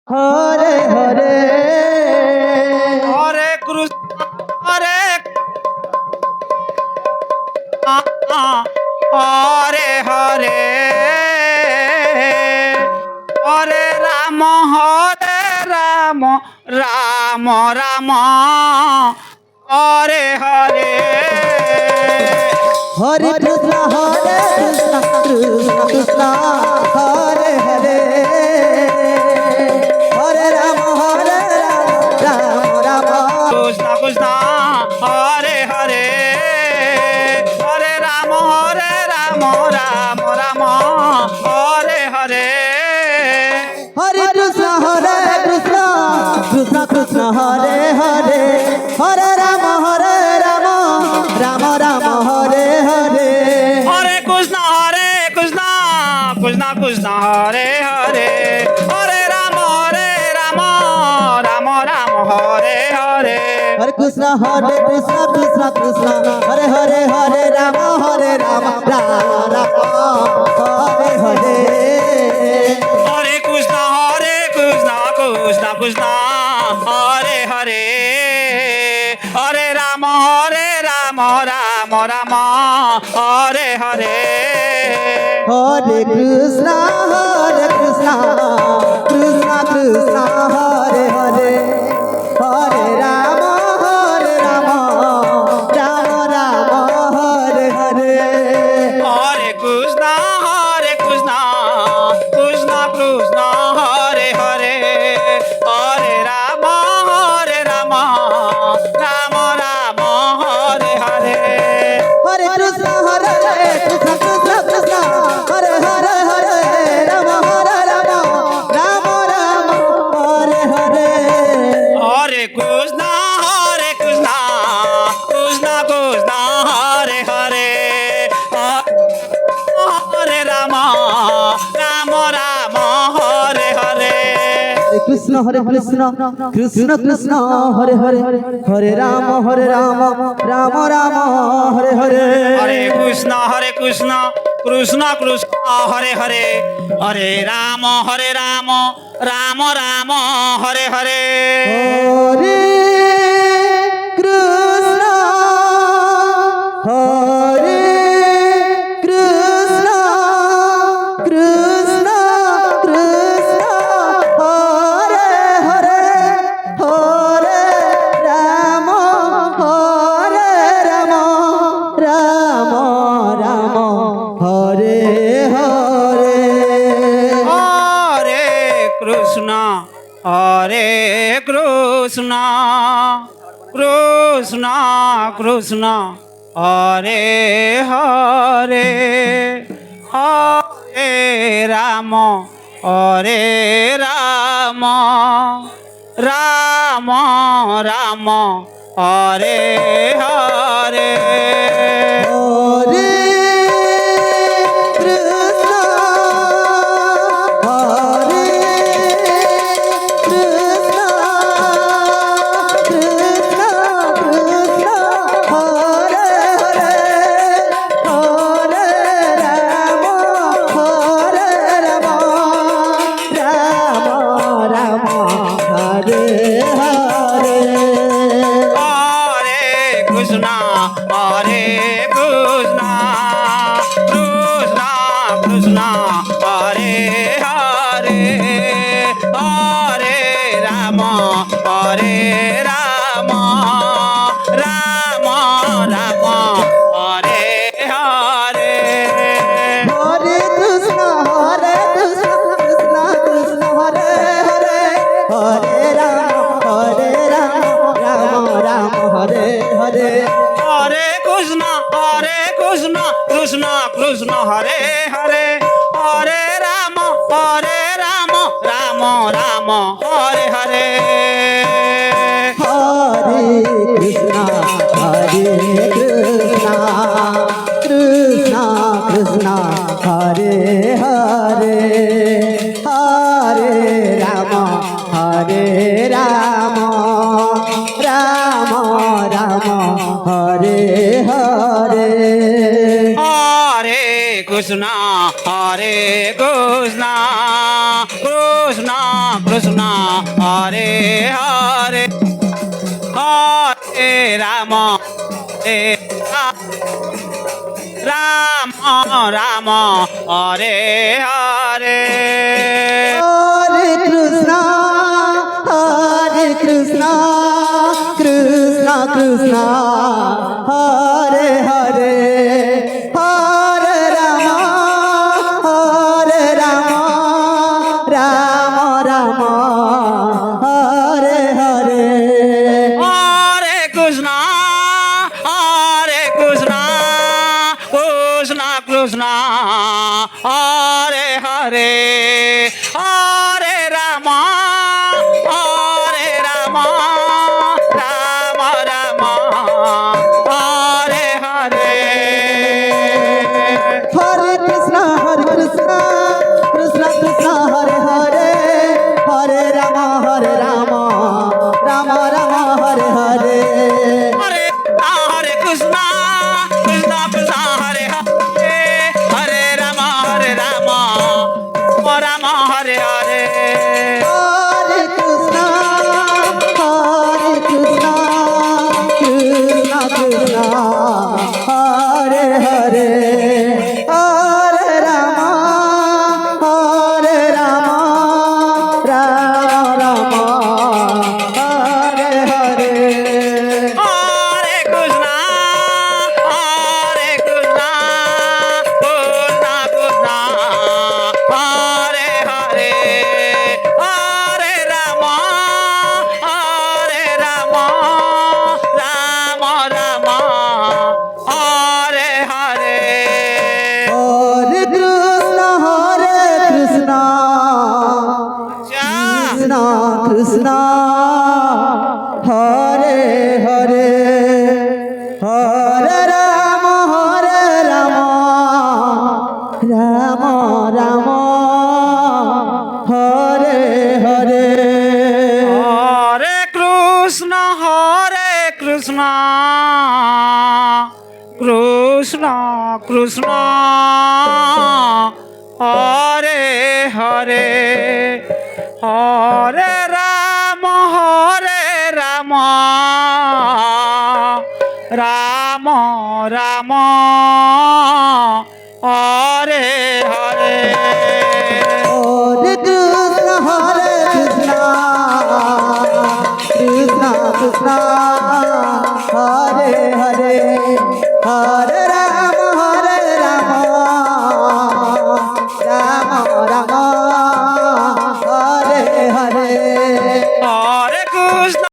হরে হরে হরে কৃষ্ণ হরে হরে হরে হরে রাম রাম রাম হরে হরে হরে কৃষ্ণ কৃষ্ণ কৃষ্ণ হরে হরে হরে রাম রাম রাম কৃষ্ণ কৃষ্ণ হরে হরে হরে রাম রাম রাম হরে হরে হরে কৃষ্ণ কৃষ্ণ কৃষ্ণ কৃষ্ণ হরে হরে হরে রাম রাম রাম হরে হরে হরে কৃষ্ণ কৃষ্ণ কৃষ্ণ হরে হরে হরে রাম রাম রাম হরে হরে হরে কৃষ্ণ কৃষ্ণ কৃষ্ণ হরে হরে হরে রাম রাম রাম হরে হরে হরে কৃষ্ণ কৃষ্ণ কৃষ্ণ হরে হরে হরে রাম রাম রাম হরে হরে হরে কৃষ্ণ কৃষ্ণ কৃষ্ণ হরে হরে হরে রাম রাম রাম হরে হরে হরে কৃষ্ণ কৃষ্ণ কৃষ্ণ হরে হরে হরে রাম রাম রাম হরে হরে হরে কৃষ্ণ কৃষ্ণ কৃষ্ণ হরে হরে হরে রাম রাম হরে হরে হরে কৃষ্ণ কৃষ্ণ কৃষ্ণ হরে হরে হরে রাম রাম হরে হরে কৃষ্ণ কৃষ্ণ কৃষ্ণ হরে হরে হরে রাম রাম রাম হরে হরে হরে কৃষ্ণ কৃষ্ণ কৃষ্ণ হরে হরে হরে রাম রাম রাম হরে হরে হরে কৃষ্ণ হরে কৃষ্ণ কৃষ্ণ কৃষ্ণ হরে হরে হরে রাম রাম রাম হরে হরে হরে কৃষ্ণ কৃষ্ণ কৃষ্ণ হরে হরে হরে রাম রাম রাম হরে হরে হরে কৃষ্ণ হরে কৃষ্ণ কৃষ্ণ কৃষ্ণ হরে হরে হরে রাম রাম রাম হরে হরে হরে কৃষ্ণ কৃষ্ণ কৃষ্ণ হরে হরে হরে রাম রাম রাম হরে হরে হরে কৃষ্ণ কৃষ্ণ কৃষ্ণ হরে হরে হরে রাম রাম হরে হরে হরে কৃষ্ণ কৃষ্ণ কৃষ্ণ হরে হরে হরে রাম রাম হরে হরে হরে কৃষ্ণ কৃষ্ণ কৃষ্ণ হরে হরে হরে রাম রাম রাম হরে হরে হরে কৃষ্ণ কৃষ্ণ কৃষ্ণ হরে হরে হরে রাম হরে Ram Ram Hare Hare Hare Krishna, Hare Krishna, Krishna Krishna, Hare Hare, Hare Rama, Hare Rama, Rama Rama, Hare Hare. হরে কৃষ্ণ হরে কৃষ্ণ কৃষ্ণ কৃষ্ণ হরে হরে হরে রাম হরে Ram Ram Ram Hare Hare Hare Krishna, Krishna Krishna, Hare Hare, Hare Rama, Rama Rama, Hare Hare. Hare Hare Krishna Krishna Krishna Hare Hare Hare Ram Ram Ram Hare Hare Hare Krishna, Krishna Krishna, Hare Hare, Hare Rama, Rama Rama, Hare Hare. হরে কৃষ্ণ হরে Krishna Krishna Krishna Hare Hare Hare Ram Ram Ram Hare Hare Hare Krishna, যা Krishna Krishna, Hare Hare, Hare Rama, Rama Rama, Hare Hare. হরে Krishna Krishna Krishna Hare Hare Hare Ram Ram Ram Hare Hare Hare Krishna, Krishna Krishna, Hare Hare, Hare Rama, Rama Rama, Hare Hare.